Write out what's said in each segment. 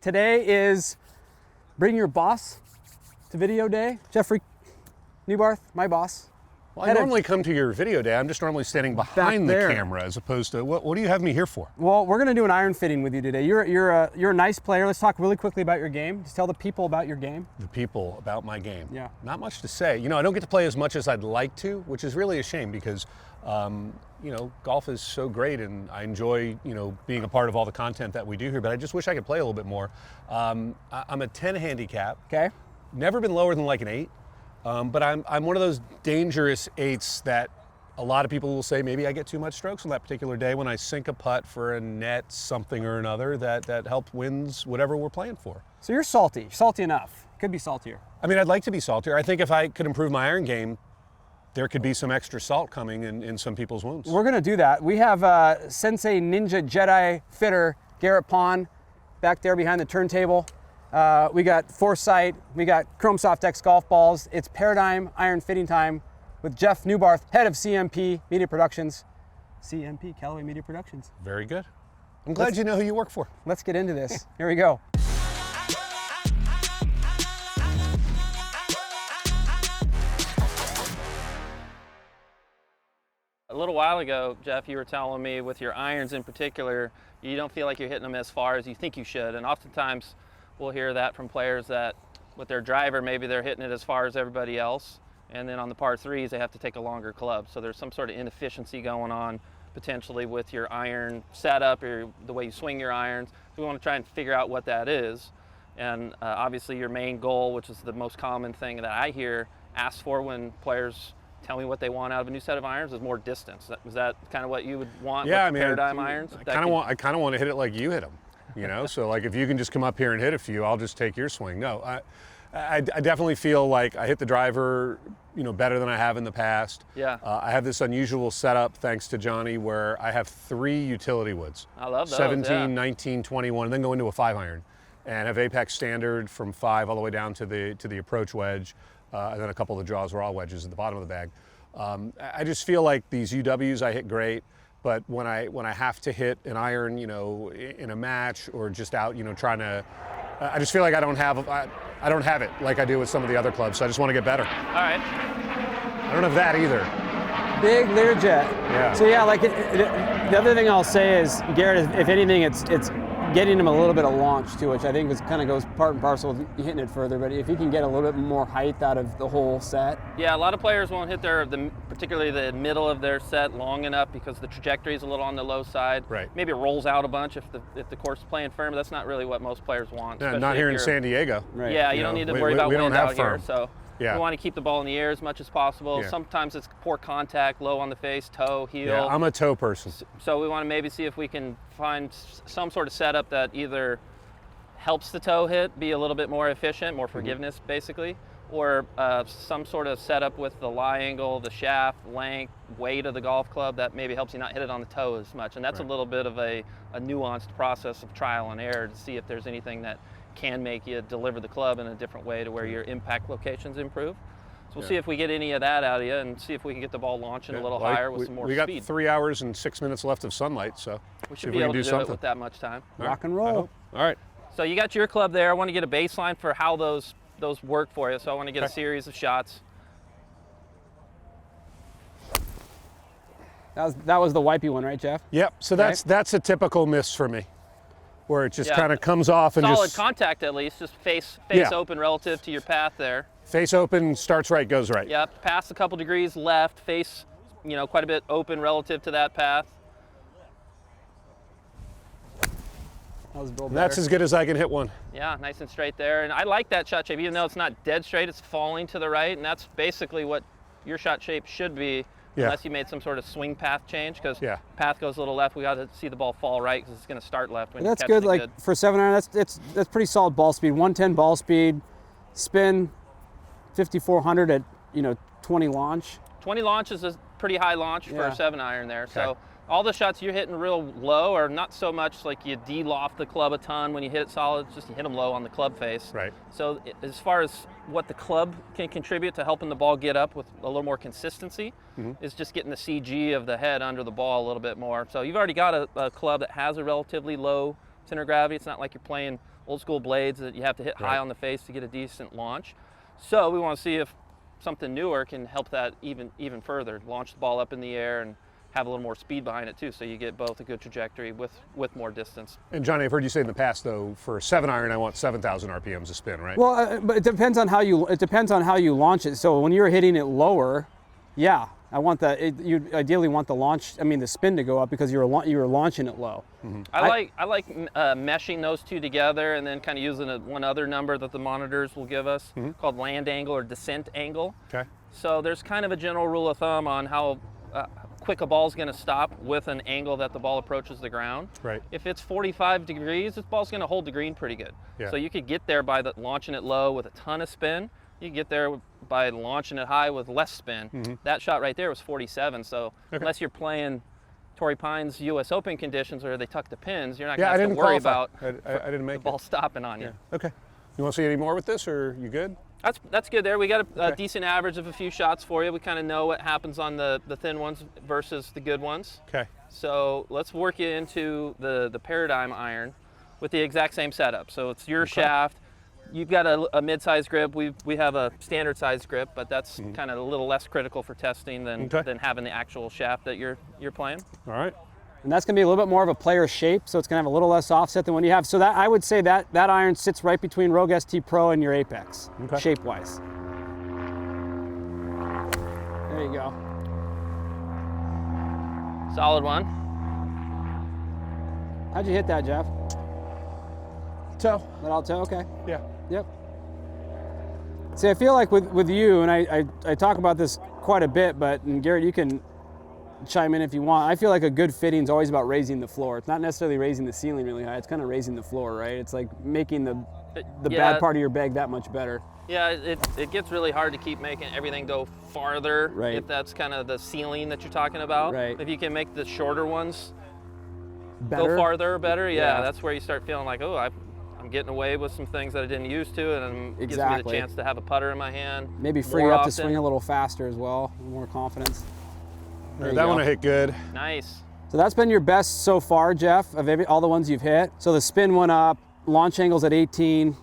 Today is Bring Your Boss to Video Day. Jeffrey Neubarth, my boss. Well, I normally come to your video day. I'm just normally standing behind the camera as opposed to, what do you have me here for? Well, we're going to do an iron fitting with you today. You're a nice player. Let's talk really quickly about your game. Just tell the people about your game. The people about my game. Yeah. Not much to say. You know, I don't get to play as much as I'd like to, which is really a shame because, you know, golf is so great and I enjoy, you know, being a part of all the content that we do here, but I just wish I could play a little bit more. I'm a 10 handicap. Okay. Never been lower than like an 8. But I'm one of those dangerous 8s that a lot of people will say maybe I get too much strokes on that particular day when I sink a putt for a net something or another that helped wins whatever we're playing for. So you're salty enough. Could be saltier. I mean, I'd like to be saltier. I think if I could improve my iron game, there could be some extra salt coming in some people's wounds. We're going to do that. We have Sensei Ninja Jedi fitter Garrett Pond back there behind the turntable. We got Foresight, we got Chrome Soft X golf balls. It's Paradym Iron fitting time with Jeff Neubarth, head of CMP Media Productions. CMP, Callaway Media Productions. Very good. I'm glad you know who you work for. Let's get into this. Here we go. A little while ago, Jeff, you were telling me with your irons in particular, you don't feel like you're hitting them as far as you think you should. And oftentimes we'll hear that from players that with their driver, maybe they're hitting it as far as everybody else. And then on the par threes, they have to take a longer club. So there's some sort of inefficiency going on potentially with your iron setup or the way you swing your irons. So we want to try and figure out what that is. And obviously your main goal, which is the most common thing that I hear asked for when players tell me what they want out of a new set of irons, is more distance. Is that kind of what you would want with Paradym irons? I kind of want to hit it like you hit them. You know, so like if you can just come up here and hit a few, I'll just take your swing. No, I definitely feel like I hit the driver, you know, better than I have in the past. Yeah. I have this unusual setup, thanks to Johnny, where I have 3 utility woods. I love those, 17, yeah. 19, 21, and then go into a 5-iron. And have Apex Standard from 5 all the way down to the approach wedge, and then a couple of the draws were all wedges at the bottom of the bag. I just feel like these UWs I hit great. But when I have to hit an iron, you know, in a match or just out, you know, trying to, I just feel like I don't have it like I do with some of the other clubs. So I just want to get better. All right. I don't have that either. Big Learjet. Yeah. So yeah, like the other thing I'll say is, Garrett, if anything, it's getting him a little bit of launch too, which I think kind of goes part and parcel with hitting it further. But if you can get a little bit more height out of the whole set. Yeah, a lot of players won't hit particularly the middle of their set long enough because the trajectory is a little on the low side. Right. Maybe it rolls out a bunch if the course is playing firm. But that's not really what most players want. Yeah, not here in San Diego. Right. Yeah, you don't need to worry about wind out here. So yeah. We want to keep the ball in the air as much as possible. Yeah. Sometimes it's poor contact, low on the face, toe, heel. Yeah, I'm a toe person. So we want to maybe see if we can find some sort of setup that either helps the toe hit be a little bit more efficient, more forgiveness basically, or some sort of setup with the lie angle, the shaft, length, weight of the golf club that maybe helps you not hit it on the toe as much. And that's a little bit of a nuanced process of trial and error to see if there's anything that can make you deliver the club in a different way to where your impact locations improve. So we'll see if we get any of that out of you and see if we can get the ball launching a little higher with some more speed. We got 3 hours and 6 minutes left of sunlight, so we should be able to do it with that much time. Rock and roll. All right. So you got your club there. I want to get a baseline for how those work for you. So I want to get a series of shots. That was the wipey one, right, Jeff? Yep. So that's a typical miss for me, where it just kind of comes off and solid contact at least, just face open relative to your path there. Face open, starts right, goes right. Yep. Pass a couple degrees left, face, you know, quite a bit open relative to that path. That's as good as I can hit one. Yeah, nice and straight there. And I like that shot shape, even though it's not dead straight, it's falling to the right, and that's basically what your shot shape should be, unless you made some sort of swing path change, because path goes a little left, we got to see the ball fall right, because it's going to start left when that's you catch good. it Like good. For 7-iron, that's pretty solid ball speed. 110 ball speed, spin 5,400 at 20 launch. 20 launch is a pretty high launch for a 7-iron there. Okay. So all the shots you're hitting real low are not so much like you de-loft the club a ton when you hit it solid, it's just you hit them low on the club face. Right. So as far as what the club can contribute to helping the ball get up with a little more consistency is just getting the CG of the head under the ball a little bit more. So you've already got a club that has a relatively low center of gravity. It's not like you're playing old school blades that you have to hit high on the face to get a decent launch. So we want to see if something newer can help that even further. Launch the ball up in the air and have a little more speed behind it too, so you get both a good trajectory with more distance. And Johnny, I've heard you say in the past though, for a 7-iron, I want 7,000 RPMs to spin, right? Well, but it depends on how you launch it. So when you're hitting it lower, yeah, I want you ideally want the launch. I mean, the spin to go up because you were launching it low. Mm-hmm. I like meshing those two together and then kind of using one other number that the monitors will give us called land angle or descent angle. Okay. So there's kind of a general rule of thumb on how quick a ball's going to stop with an angle that the ball approaches the ground. Right. If it's 45 degrees, this ball's going to hold the green pretty good. Yeah. So you could get there by launching it low with a ton of spin. You get there by launching it high with less spin. That shot right there was 47. So unless you're playing Torrey Pines U.S. Open conditions where they tuck the pins, you're not going to have to worry about I didn't make the ball stopping on you. Yeah. Okay. You want to see any more with this, or you good? That's good there. We got a decent average of a few shots for you. We kind of know what happens on the thin ones versus the good ones. Okay. So let's work you into the Paradym Iron with the exact same setup. So it's your shaft. You've got a mid-sized grip. We have a standard size grip, but that's kind of a little less critical for testing than having the actual shaft that you're playing. All right. And that's going to be a little bit more of a player shape, so it's going to have a little less offset than when you have. So that I would say that iron sits right between Rogue ST Pro and your Apex, shape-wise. There you go. Solid one. How'd you hit that, Jeff? Toe. That all toe? Okay. Yeah. Yep. See, I feel like with you, and I talk about this quite a bit, and Garrett, you can chime in if you want. I feel like a good fitting is always about raising the floor. It's not necessarily raising the ceiling really high. It's kind of raising the floor, right? It's like making the bad part of your bag that much better. Yeah, it gets really hard to keep making everything go farther if that's kind of the ceiling that you're talking about. Right. If you can make the shorter ones Better? go farther, better, yeah, that's where you start feeling like, oh, I'm getting away with some things that I didn't used to, and it gives me the chance to have a putter in my hand. Maybe free you up to swing a little faster as well, more confidence. That one I hit good. Nice. So that's been your best so far, Jeff, of all the ones you've hit. So the spin went up, launch angle's at 18,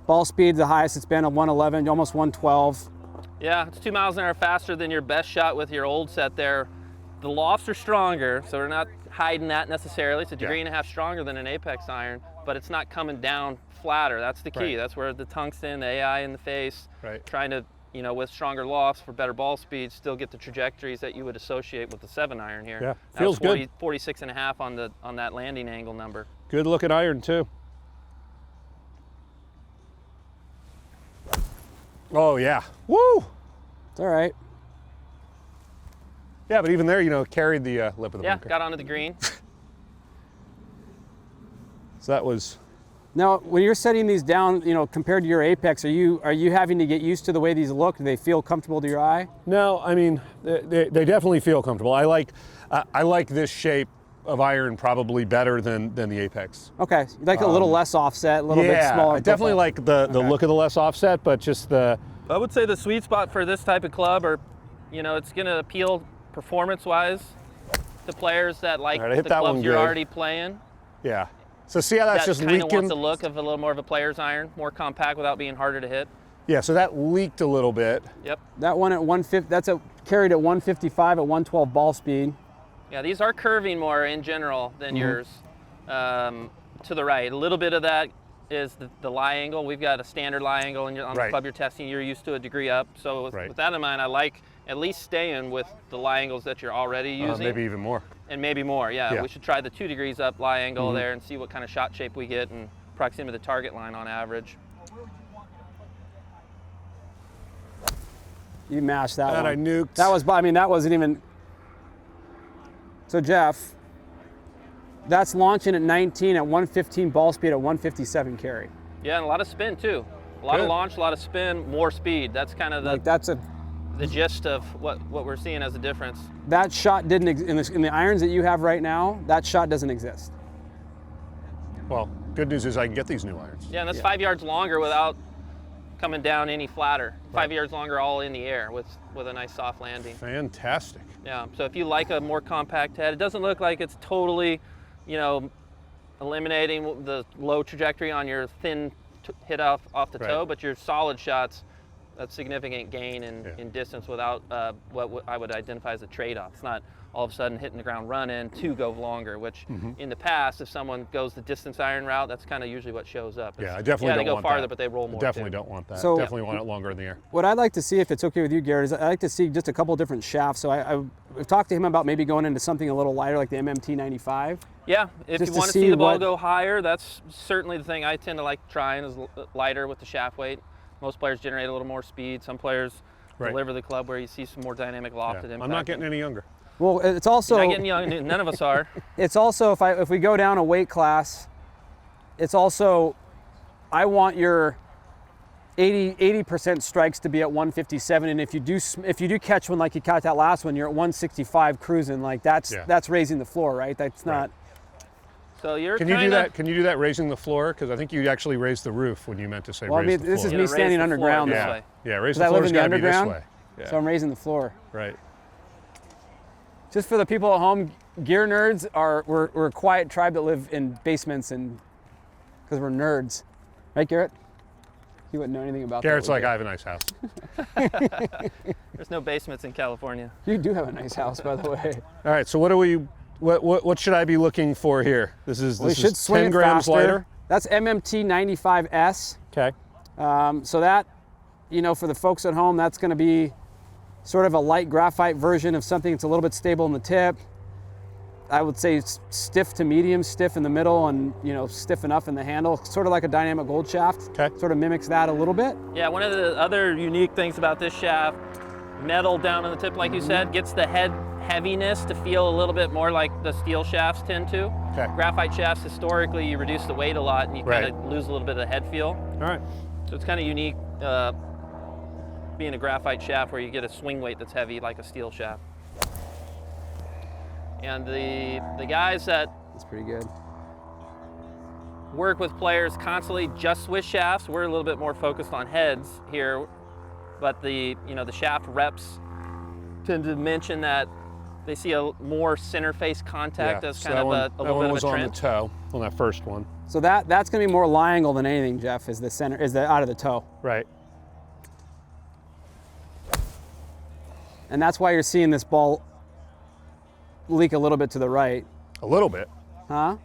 ball speed's the highest it's been at 111, almost 112. Yeah, it's 2 miles an hour faster than your best shot with your old set there. The lofts are stronger, so we're not hiding that necessarily. It's a degree and a half stronger than an Apex iron, but it's not coming down flatter. That's the key. Right. That's where the tungsten, the AI in the face, Right. trying to, with stronger lofts for better ball speed, still get the trajectories that you would associate with the 7-iron here. Yeah, That feels was good. 46 and a half on that landing angle number. Good looking iron too. Oh yeah. Woo! It's all right. Yeah, but even there, carried the lip of the bunker. Yeah, got onto the green. So that was. Now, when you're setting these down, compared to your Apex, are you having to get used to the way these look? Do they feel comfortable to your eye? No, I mean they definitely feel comfortable. I like this shape of iron probably better than the Apex. Okay, you like a little less offset, a little bit smaller. I definitely like the look of the less offset, but just the. I would say the sweet spot for this type of club, it's going to appeal performance-wise to players that like the clubs you're already playing. Yeah. So see how that's just leaking? That kind of wants the look of a little more of a player's iron, more compact without being harder to hit. Yeah, so that leaked a little bit. Yep. That one at 150, that's carried at 155 at 112 ball speed. Yeah, these are curving more in general than yours. To the right, a little bit of that is the lie angle. We've got a standard lie angle on the club you're testing. You're used to a degree up. So with that in mind, I like at least staying with the lie angles that you're already using. Maybe even more. And maybe more, yeah. We should try the 2 degrees up lie angle there and see what kind of shot shape we get and proximity to the target line on average. You mashed that one. And I nuked. That wasn't even. So Jeff, that's launching at 19 at 115 ball speed at 157 carry. Yeah, and a lot of spin too. A lot of launch, a lot of spin, more speed. That's kind of the gist of what we're seeing as a difference. That shot didn't in the irons that you have right now. That shot doesn't exist. Well, good news is I can get these new irons. Yeah, and that's 5 yards longer without coming down any flatter. 5 yards longer all in the air with a nice soft landing. Fantastic. Yeah, so if you like a more compact head, it doesn't look like it's totally, eliminating the low trajectory on your thin hit off the Right. toe, but your solid shots, that's significant gain in distance without what I would identify as a trade-off. It's not all of a sudden hitting the ground running to go longer, which in the past, if someone goes the distance iron route, that's kind of usually what shows up. Yeah, I definitely they don't go want farther, that. but they roll more. Definitely too. don't want that. So- Definitely want it longer in the air. What I'd like to see, if it's okay with you, Garrett, is I'd like to see just a couple different shafts. So I've talked to him about maybe going into something a little lighter, like the MMT 95. Yeah, if Just you to want to see see the ball what- go higher, that's certainly the thing I tend to like trying is lighter with the shaft weight. Most players generate a little more speed. Some players deliver the club where you see some more dynamic lofted impact. I'm not getting any younger. Well, it's also You're not getting young. None of us are. it's also if we go down a weight class, it's also I want your 80% strikes to be at 157, and if you do catch one like you caught that last one, you're at 165 cruising. Like that's raising the floor, right? That's not. So you're Can you do that? Can you do that raising the floor? Because I think you actually raised the roof when you meant to say Well, I raise mean, the this floor. is You me gotta raise standing the floor underground. this yeah, way. yeah. Raise 'Cause the I live floor's in the got to be this underground, way. Yeah. So I'm raising the floor. Right. Just for the people at home, gear nerds we're a quiet tribe that live in basements and because we're nerds, right, Garrett? You wouldn't know anything about Garrett's that. like, would I have a nice house. There's no basements in California. you do have a nice house, by the way. All right. So what should I be looking for here? This is We should swing 10 it grams faster. lighter. That's MMT 95S. Okay. So that, for the folks at home, that's going to be sort of a light graphite version of something that's a little bit stable in the tip. I would say stiff to medium stiff in the middle and, stiff enough in the handle, sort of like a dynamic gold shaft. Okay. Sort of mimics that a little bit. Yeah, one of the other unique things about this shaft, metal down on the tip, like you said, gets the head heaviness to feel a little bit more like the steel shafts tend to. Okay. Graphite shafts, historically, you reduce the weight a lot and you kind of lose a little bit of the head feel. All right. So it's kind of unique being a graphite shaft where you get a swing weight that's heavy like a steel shaft. And the guys that That's pretty good. work with players constantly just with shafts, we're a little bit more focused on heads here, but the shaft reps tend to mention that they see a more center face contact as kind of a little that bit one of was a on trend. the toe on that first one. So that's going to be more lie angle than anything, Jeff, is the out of the toe. Right. And that's why you're seeing this ball leak a little bit to the right. A little bit. Huh?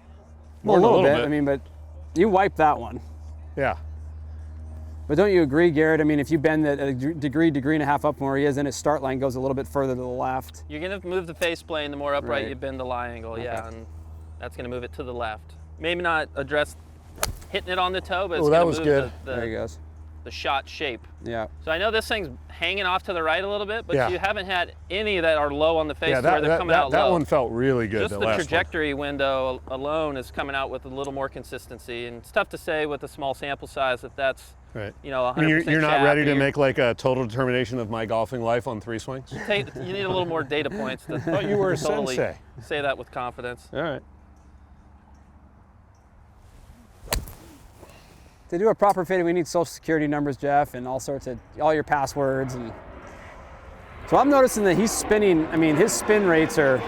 More Well, than a little bit. I mean, but you wiped that one. Yeah. But don't you agree, Garrett? I mean, if you bend it a degree and a half up from where he is, then his start line goes a little bit further to the left. You're going to move the face plane, the more upright Right. you bend the lie angle, yeah, Okay. and that's going to move it to the left. Maybe not address hitting it on the toe, but Oh, it's that going was to move good. There he the goes. shot shape. Yeah. So I know this thing's hanging off to the right a little bit, but Yeah. you haven't had any that are low on the face Yeah, where they're coming out that low. one felt really good. Just the the last trajectory window alone is coming out with a little more consistency, and it's tough to say with a small sample size if that's one. Right. 100% I mean, you're not shaft, ready to or make like a total determination of my golfing life on 3 swings? you need a little more data points to Thought you were a totally sensei. say that with confidence. All right. To do a proper fitting, we need social security numbers, Jeff, and all your passwords. And so I'm noticing that he's spinning. I mean, his spin rates are.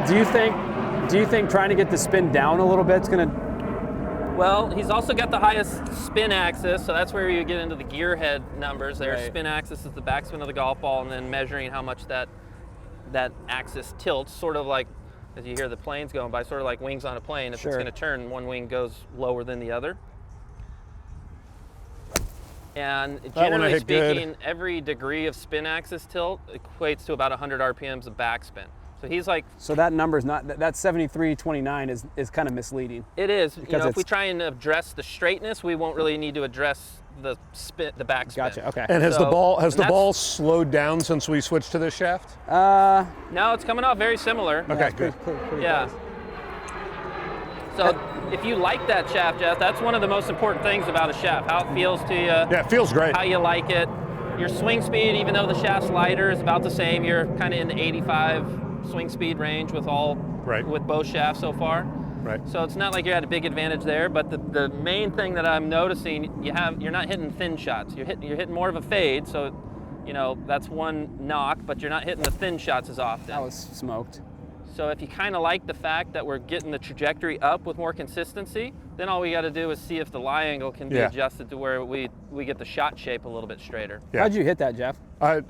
Do you think trying to get the spin down a little bit is going to? Well, he's also got the highest spin axis, so that's where you get into the gear head numbers there. Right. Spin axis is the backspin of the golf ball, and then measuring how much that axis tilts, sort of like, as you hear the planes going by, sort of like wings on a plane. If Sure. it's going to turn, one wing goes lower than the other. And one I generally hit good. speaking, every degree of spin axis tilt equates to about 100 RPMs of backspin. So he's like, So that number's not. That 73.29 is kind of misleading. it is. Because If we it's- try and address the straightness, we won't really need to address the backspin. Gotcha. Okay. And has the So- ball and that's- slowed down since we switched to this shaft? No, it's coming off very similar. Okay, it's good. pretty Yeah. close. So if you like that shaft, Jeff, that's one of the most important things about a shaft. How it feels to you, Yeah, it feels great. how you like it. Your swing speed, even though the shaft's lighter, is about the same. You're kind of in the 85 swing speed range with both shafts so far. Right. So it's not like you're at a big advantage there, but the main thing that I'm noticing, you're not hitting thin shots. You're hitting more of a fade, so that's one knock, but you're not hitting the thin shots as often. That was smoked. So if you kind of like the fact that we're getting the trajectory up with more consistency, then all we got to do is see if the lie angle can be adjusted to where we get the shot shape a little bit straighter. Yeah. How'd you hit that, Jeff?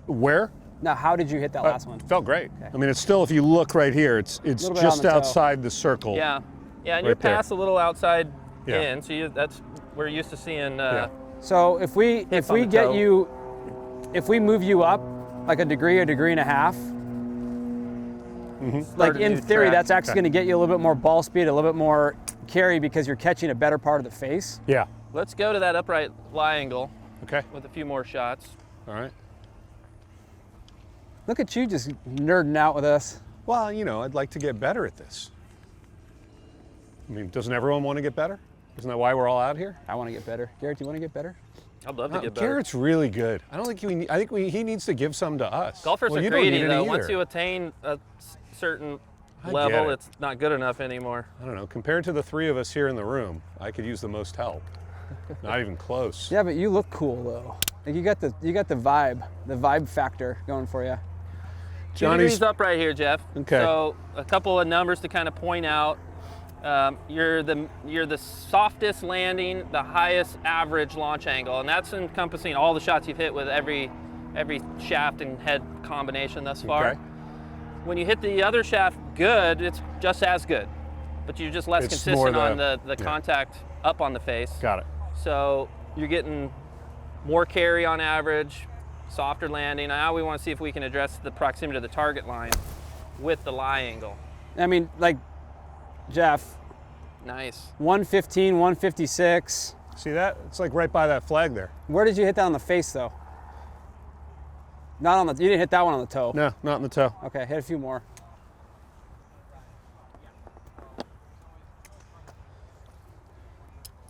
Where? Now, how did you hit that last one? Felt great. Okay. I mean, it's still, if you look right here, it's just outside the circle. Yeah, yeah, and right you're past there. a little outside Yeah. in, so that's we're used to seeing. So if we on the get toe. you, if we move you up like a degree and a half, like Start a in new theory, track. that's actually going to get you a little bit more ball speed, a little bit more carry because you're catching a better part of the face. Yeah. Let's go to that upright lie angle Okay. with a few more shots. All right. Look at you just nerding out with us. Well, you know, I'd like to get better at this. I mean, doesn't everyone want to get better? Isn't that why we're all out here? I want to get better. Garrett, do you want to get better? I'd love to get better. Garrett's really good. I don't think he needs to give some to us. Golfers Well, are you don't greedy need though. any Once either. you attain a certain I get level, it. it's not good enough anymore. I don't know. Compared to the three of us here in the room, I could use the most help. Not even close. Yeah, but you look cool though. Like you got the vibe factor going for you. 2 Johnny's degrees up right here, Jeff. Okay. So a couple of numbers to kind of point out. You're the softest landing, the highest average launch angle, and that's encompassing all the shots you've hit with every shaft and head combination thus far. Okay. When you hit the other shaft good, it's just as good, but you're just less It's consistent more on the contact up on the face. Got it. So you're getting more carry on average, softer landing. Now we want to see if we can address the proximity to the target line with the lie angle. I mean, like, Jeff, Nice. 115, 156. See that? It's like right by that flag there. Where did you hit that on the face though? Not on the, you didn't hit that one on the toe. No, not in the toe. Okay, hit a few more.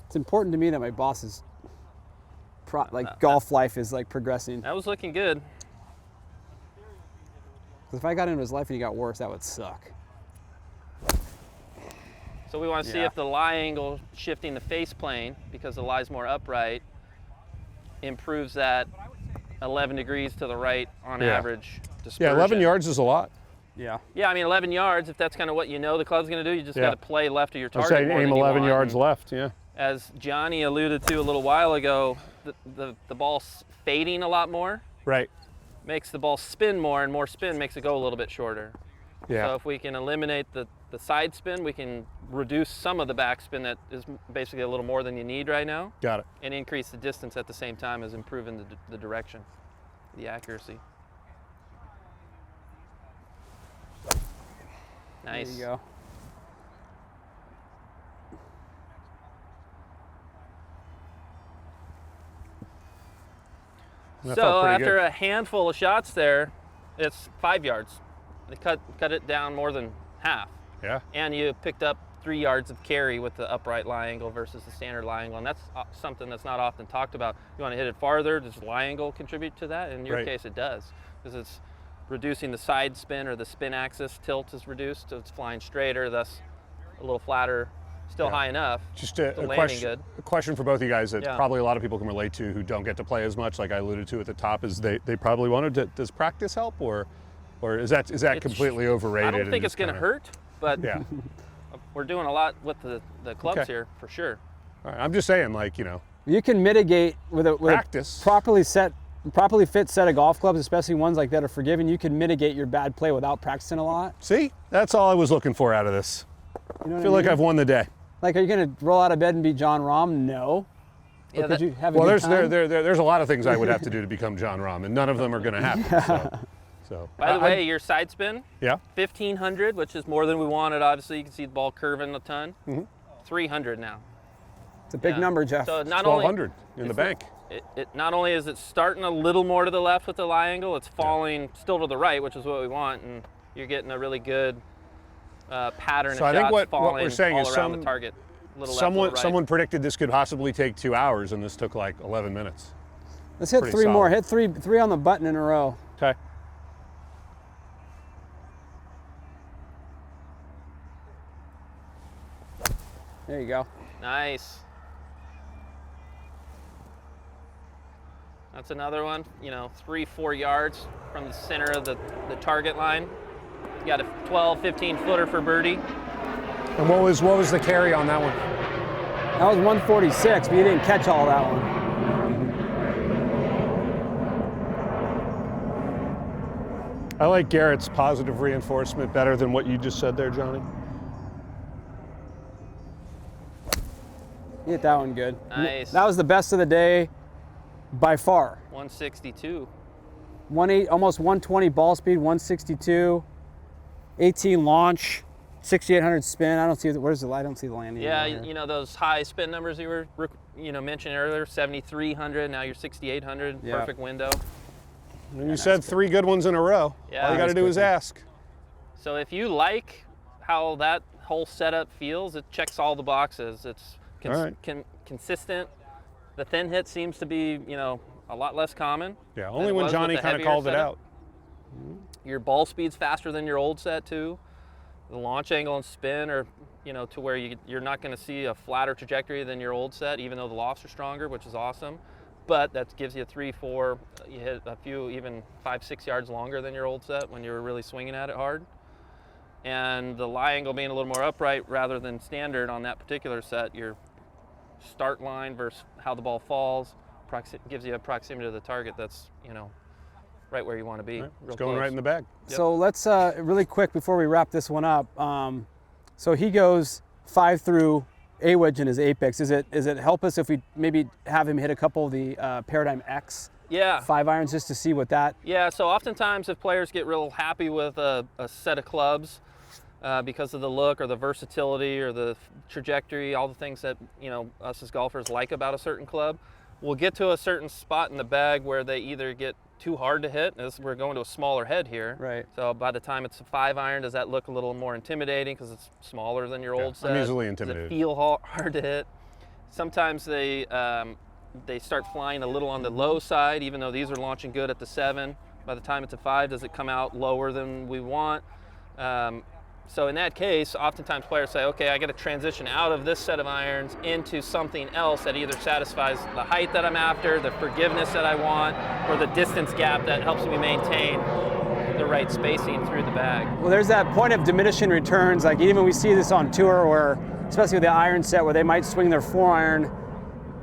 It's important to me that my boss's golf life is like progressing. That was looking good. 'Cause if I got into his life and he got worse, that would suck. So we want to see Yeah. if the lie angle shifting the face plane, because the lie's more upright, improves that 11 degrees to the right on Yeah. average dispersion. Yeah, 11 yards is a lot. Yeah. Yeah, I mean 11 yards, if that's kind of what you know the club's going to do, you just got to play left of your I'd target say more aim than you 11 want. yards And left, yeah. as Johnny alluded to a little while ago, the ball's fading a lot more, Right. makes the ball spin more, and more spin makes it go a little bit shorter. Yeah. So if we can eliminate the side spin, we can reduce some of the backspin that is basically a little more than you need right now, Got it. and increase the distance at the same time as improving the direction, the accuracy. Nice. There you go. That So felt pretty after good. a handful of shots there, it's 5 yards. They cut it down more than half. Yeah. And you picked up 3 yards of carry with the upright lie angle versus the standard lie angle, and that's something that's not often talked about. You want to hit it farther, does lie angle contribute to that? In your Right. case, it does, because it's reducing the side spin, or the spin axis tilt is reduced, so it's flying straighter, thus a little flatter, still Yeah. high enough. Just still a landing question, good. a question for both of you guys that Yeah. probably a lot of people can relate to who don't get to play as much, like I alluded to at the top, is they probably wanted to, does practice help, or is that It's- completely overrated? I don't and think it's just going to kinda- hurt, but Yeah. we're doing a lot with the clubs Okay. here, for sure. All right, I'm just saying, like, you know, You can mitigate with a Practice. properly fit set of golf clubs, especially ones like that are forgiving. You can mitigate your bad play without practicing a lot. see, that's all I was looking for out of this. You know what I feel like I've won the day. Like, are you gonna roll out of bed and be John Rahm? No. Yeah, Or could that- you have a Well, good there's time? a lot of things I would have to do to become John Rahm, and none of them are going to happen. So By the way, your side spin, yeah, 1,500, which is more than we wanted. Obviously, you can see the ball curving a ton. 300 now. It's a big Yeah. number, Jeff. So not only 1,200 in the bank. it not only is it starting a little more to the left with the lie angle, it's falling still to the right, which is what we want, and you're getting a really good pattern So of I think shots what falling we're saying all is around the target. Little left, little right. Someone predicted this could possibly take 2 hours, and this took like 11 minutes. Let's hit pretty three more. solid. Hit three on the button in a row. Okay. There you go. Nice. That's another one, 3-4 yards from the center of the target line. You got a 12, 15 footer for birdie. And what was the carry on that one? That was 146, but you didn't catch all that one. I like Garrett's positive reinforcement better than what you just said there, Johnny. You hit that one good. Nice. That was the best of the day by far. 162. 18, almost 120 ball speed, 162, 18 launch, 6,800 spin. I don't see where's the light. I don't see the landing. Yeah, here. you know those high spin numbers you were mentioning earlier, 7,300. Now you're 6,800. Yeah. Perfect window. And you said 3 good ones in a row. Yeah. All you got to do is ask. So if you like how that whole setup feels, it checks all the boxes. It's All right. consistent. The thin hit seems to be, a lot less common. Yeah, than only it when was Johnny with the kind of heavier called it setup. out. Your ball speed's faster than your old set too. The launch angle and spin are, to where you're not going to see a flatter trajectory than your old set, even though the lofts are stronger, which is awesome. But that gives you 3, 4, you hit a few, even 5, 6 yards longer than your old set when you were really swinging at it hard. And the lie angle being a little more upright rather than standard on that particular set, your start line versus how the ball falls gives you a proximity to the target that's, right where you want to be. Right. Real It's going close. right in the bag. Yep. So let's really quick before we wrap this one up. So he goes 5 through a wedge in his apex. Is it help us if we maybe have him hit a couple of the Paradym X Yeah. 5 irons just to see what that? Yeah, so oftentimes if players get real happy with a set of clubs because of the look or the versatility or the trajectory, all the things that, us as golfers like about a certain club, we'll get to a certain spot in the bag where they either get too hard to hit, as we're going to a smaller head here. Right. So by the time it's a 5 iron, does that look a little more intimidating because it's smaller than your old set? I'm easily Does intimidated. it feel hard to hit? Sometimes they start flying a little on the low side, even though these are launching good at the 7. By the time it's a 5, does it come out lower than we want? So in that case, oftentimes players say, okay, I got to transition out of this set of irons into something else that either satisfies the height that I'm after, the forgiveness that I want, or the distance gap that helps me maintain the right spacing through the bag. Well, there's that point of diminishing returns. Like even we see this on tour, where especially with the iron set, where they might swing their 4 iron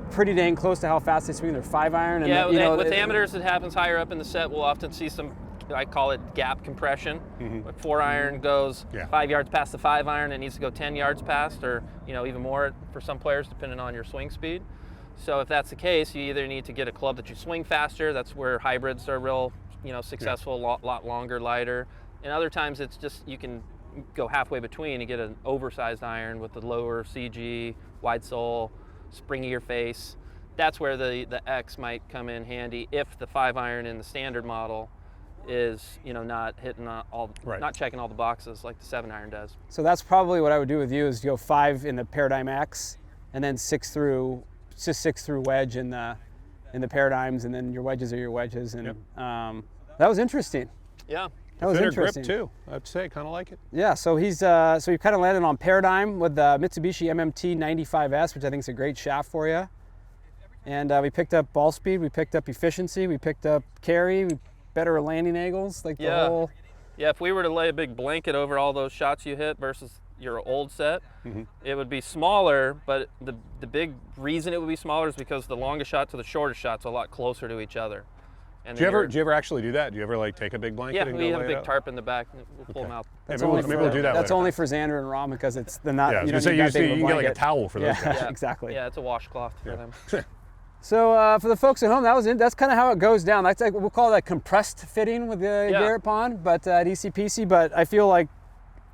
pretty dang close to how fast they swing their 5 iron. And Yeah, with amateurs, it happens higher up in the set. We'll often see some, I call it gap compression. Like 4 iron goes 5 yards past the 5 iron, it needs to go 10 yards past, or even more for some players, depending on your swing speed. So if that's the case, you either need to get a club that you swing faster. That's where hybrids are real, successful, a lot longer, lighter. And other times it's just you can go halfway between and get an oversized iron with the lower CG, wide sole, springier face. That's where the X might come in handy if the 5 iron in the standard model is not hitting not checking all the boxes like the 7 iron does. So that's probably what I would do with you, is go 5 in the Paradym X, and then 6 through wedge in the Paradyms, and then your wedges are your wedges. And that was interesting. Yeah. That was Thinner interesting. grip too. I'd say, kind of like it. Yeah. So he's so we kind of landed on Paradym with the Mitsubishi MMT 95S, which I think is a great shaft for you. And we picked up ball speed, we picked up efficiency, we picked up carry, better landing angles, like the whole. Yeah, if we were to lay a big blanket over all those shots you hit versus your old set, it would be smaller, but the big reason it would be smaller is because the longest shot to the shortest shot's a lot closer to each other. And Do you ever actually do that? Do you ever like take a big blanket? Yeah, and we go have a lay big it out? tarp in the back. We'll pull them out. That's Maybe only we'll do that That's later. only for Xander and Rom, because it's the not. Yeah, I was you gonna don't say need that usually big of you can get like a blanket. towel for those guys. Yeah, exactly. Yeah, it's a washcloth for them. So for the folks at home, that's kind of how it goes down. That's like, we'll call that compressed fitting with the Garrett Pond, but at ECPC. But I feel like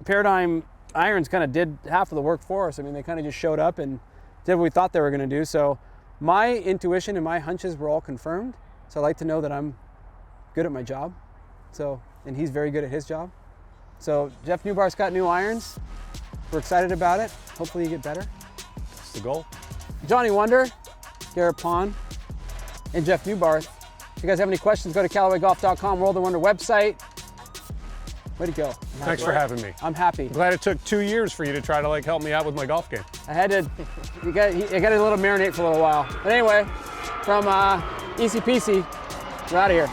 Paradym Irons kind of did half of the work for us. I mean, they kind of just showed up and did what we thought they were going to do. So my intuition and my hunches were all confirmed. So I like to know that I'm good at my job. So, and he's very good at his job. So Jeff Neubarth's got new irons. We're excited about it. Hopefully you get better. That's the goal. Johnny Wunder, Garrett Pond, and Jeff Neubarth. If you guys have any questions, go to CallawayGolf.com, World of Wunder website. Way to go. Thanks for having me. I'm happy. Glad it took 2 years for you to try to help me out with my golf game. I had to, I got a little marinate for a little while. But anyway, from ECPC, we're out of here.